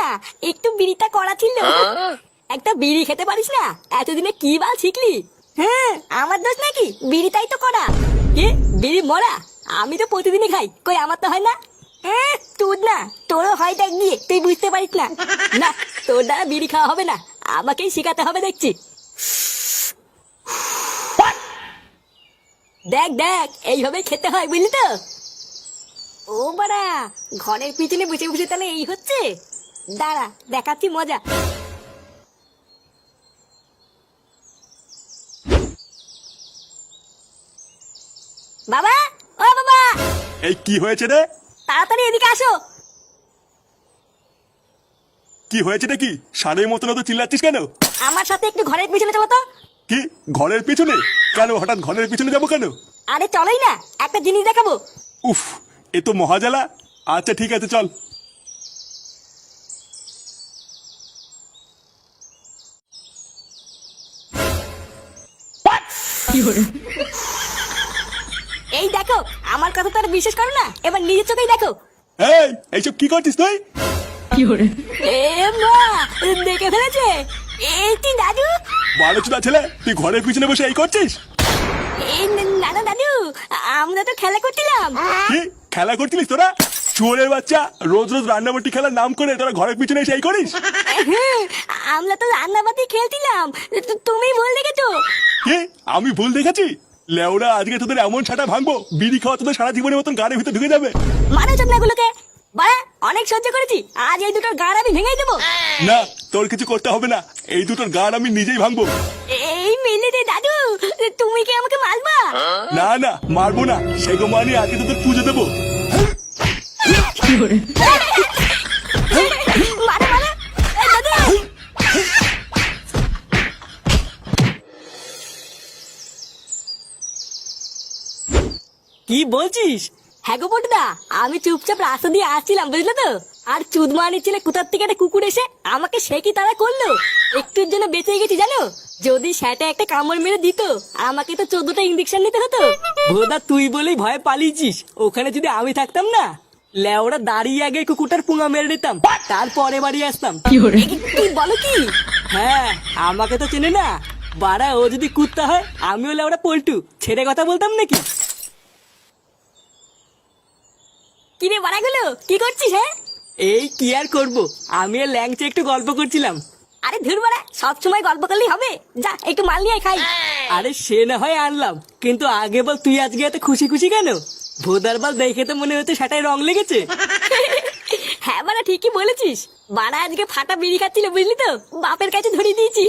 না, একটু বিড়িটা করা ছিল। একটা বিড়ি খেতে পারিস না? এতদিনে কি বাল শিখলি? হ্যাঁ, আমার দোষ নাকি? বিড়িটাই তো করা। কি বিড়ি মরা? আমি তো প্রতিদিনই খাই, কই আমার তো হয় না। তুই না, তোরও হয় দেখ গিয়ে, তুই বুঝতে পারিস না। না, তোর দ্বারা বিড়ি খাওয়া হবে না, আমাকেই শেখাতে হবে দেখছি। দেখ দেখ, এইভাবেই খেতে হয়, বুঝলি তো? ও বাড়া, ঘরের পিছনে বসে বসে তাহলে এই হচ্ছে? দাঁড়া, দেখাচ্ছি মজা। বাবা, ও বাবা, এই কি হয়েছে রে? তাড়াতাড়ি এদিকে আসো। কি হয়েছে রে? কি সারের মতন তো চিল্লাচ্ছিস কেন? আমার সাথে একটু ঘরের পিছনে চলো তো। কি ঘরের পিছনে? কেন হঠাৎ ঘরের পিছনে যাবো কেন? আরে চলোই না, একটা জিনিস দেখাবো। উফ, এ তো মহাজালা। আচ্ছা ঠিক আছে, চল। এই দেখো, আমার কথা তো আর বিশ্বাস করো না, এবার নিজের চোখেই দেখো। এই এইসব কি করছিস তুই? এ মা, দেখে ফেলেছে। এই তুই দাদু? বারো চুদা ছেলে, তুই ঘরের পিছনে বসে এই করছিস? এই না না দাদু, আমরা তো খেলা করছিলাম। কি খেলা করছিলিস তোরা? চোরের বাচ্চা, রোজ রোজ রান্নাবাটি খেলার নাম করে তোরা ঘরের পিছনে এসে এই করিস? হ্যাঁ, আমরা তো রান্নাবাতি খেলছিলাম, তুমি ভুল দেখেছো। কি আমি ভুল দেখেছি? লেওরা, আজকে তোদের এমন ছাটা ভাঙবো, বিড়ি খাওয়া তোদের সারা জীবনের মতন গাড়ির ভিতরে ঢুকে যাবে। মানো চোদনাগুলোকে, বাড়া অনেক সহ্য করেছি, আজ এই দুটোর গাড় আমি ভেঙে দেবো। না, তোর কিছু করতে হবে না, এই দুটোর গাড় আমি নিজেই ভাঙবো। এই মিলে দে দাদু, তুমি কি আমাকে মারবা? না না, মারবো না, সেগো মানি আজকে তোদের পুজো দেবো। মারো মারো, এই দাদু। কি বলছিস? হ্যাঁ গো বটদা, আমি চুপচাপ রাস্তা দিয়ে আসছিলাম, বুঝলে তো? আর চুদমানি ছেলে কোথার থেকে একটা কুকুর এসে আমাকে সে কি তারা করলো। একটুর জন্য বেঁচে গেছি জানো, যদি সেটা একটা কামড় মেরে দিত আমাকে তো 14টা ইঞ্জেকশন নিতে হতো। ভোদা, তুই বলেই ভয়ে পালিয়েছিস। ওখানে যদি আমি থাকতাম না, লেওরা দাঁড়িয়ে আগে কুকুরটার পুঙা মেরে নিতাম, তারপরে বাড়ি আসতাম। কি বলো কি? হ্যাঁ, আমাকে তো চেনে না বাড়া। ও যদি কুত্তা হয়, আমিও লেওরা পল্টু, ছেড়ে কথা বলতাম নাকি? কিরে বাড়াগুলো, কি করছিস? হ্যাঁ, এই কি আর করবো, আমি আর ল্যাংচে একটু গল্প করছিলাম। আরে ধুর বাড়া, সব সময় গল্প করলেই হবে? যা একটু মাল নিয়ে আয় খাই। আরে সে না হয় আনলাম, কিন্তু আগে বল তুই আজকে এত খুশি খুশি কেন? ভোদার বল, দেখে তো মনে হচ্ছে সেটাই রং লেগেছে। হ্যাঁ বাড়া, ঠিকই বলেছিস। বাড়া আজকে ফাটা বিড়ি খাচ্ছিল, বুঝলি তো? বাপের কাছে ধরিয়ে দিয়েছি।